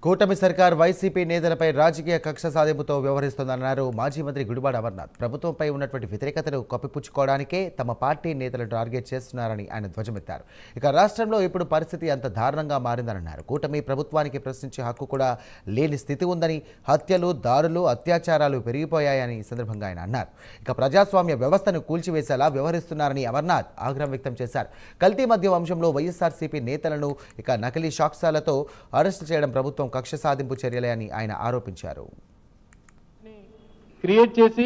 కూటమి సర్కార్ వైసీపీ నేతలపై రాజకీయ కక్ష సాధింపుతో వ్యవహరిస్తోందన్నారు మాజీ మంత్రి గుడివాడ అమర్నాథ్. ప్రభుత్వంపై ఉన్నటువంటి వ్యతిరేకతను కప్పిపుచ్చుకోవడానికే తమ పార్టీ నేతలను టార్గెట్ చేస్తున్నారని ఆయన ధ్వజమెత్తారు. ఇక రాష్ట్రంలో ఇప్పుడు పరిస్థితి అంత దారుణంగా మారిందన్నారు. కూటమి ప్రభుత్వానికి ప్రశ్నించే హక్కు కూడా లేని స్థితి ఉందని, హత్యలు, దాడులు, అత్యాచారాలు పెరిగిపోయాయని ఈ సందర్భంగా ఆయన అన్నారు. ఇక ప్రజాస్వామ్య వ్యవస్థను కూల్చివేసేలా వ్యవహరిస్తున్నారని అమర్నాథ్ ఆగ్రహం వ్యక్తం చేశారు. కల్తీ మద్యం అంశంలో వైఎస్ఆర్సీపీ నేతలను ఇక నకిలీ సాక్ష్యాలతో అరెస్టు చేయడం ప్రభుత్వం కక్ష సాధింపు చర్యలే అని ఆయన ఆరోపించారు. క్రియేట్ చేసి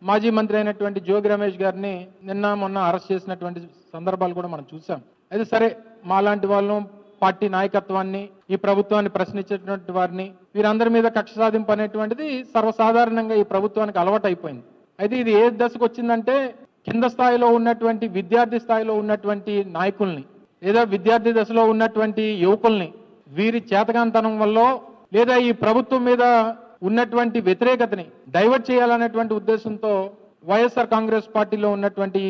మాజీ మంత్రి అయినటువంటి జోగి రమేష్ గారిని నిన్న మొన్న అరెస్ట్ చేసినటువంటి సందర్భాలు కూడా మనం చూసాం. అయితే సరే, మాలాంటి వాళ్ళను, పార్టీ నాయకత్వాన్ని, ఈ ప్రభుత్వాన్ని ప్రశ్నించేటువంటి వారిని, వీరందరి మీద కక్ష సాధింపు అనేటువంటిది సర్వసాధారణంగా ఈ ప్రభుత్వానికి అలవాటు అయిపోయింది. అయితే ఇది ఏ దశకు వచ్చిందంటే, కింద స్థాయిలో ఉన్నటువంటి విద్యార్థి స్థాయిలో ఉన్నటువంటి నాయకుల్ని, లేదా విద్యార్థి దశలో ఉన్నటువంటి యువకుల్ని వీరి చేతకాంతనం వల్ల, లేదా ఈ ప్రభుత్వం మీద ఉన్నటువంటి వ్యతిరేకతని డైవర్ట్ చేయాలనేటువంటి ఉద్దేశంతో వైఎస్ఆర్ కాంగ్రెస్ పార్టీలో ఉన్నటువంటి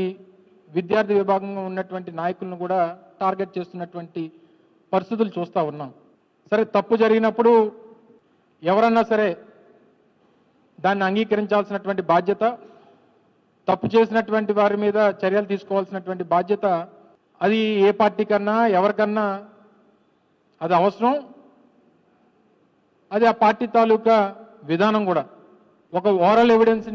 విద్యార్థి విభాగంగా ఉన్నటువంటి నాయకులను కూడా టార్గెట్ చేస్తున్నటువంటి పరిస్థితులు చూస్తూ ఉన్నాం. సరే, తప్పు జరిగినప్పుడు ఎవరన్నా సరే దాన్ని అంగీకరించాల్సినటువంటి బాధ్యత, తప్పు చేసినటువంటి వారి మీద చర్యలు తీసుకోవాల్సినటువంటి బాధ్యత అది ఏ పార్టీ కన్నా ఎవరికన్నా అది అవసరం. అది ఆ పార్టీ తాలూకా విధానం కూడా. ఒక ఓరల్ ఎవిడెన్స్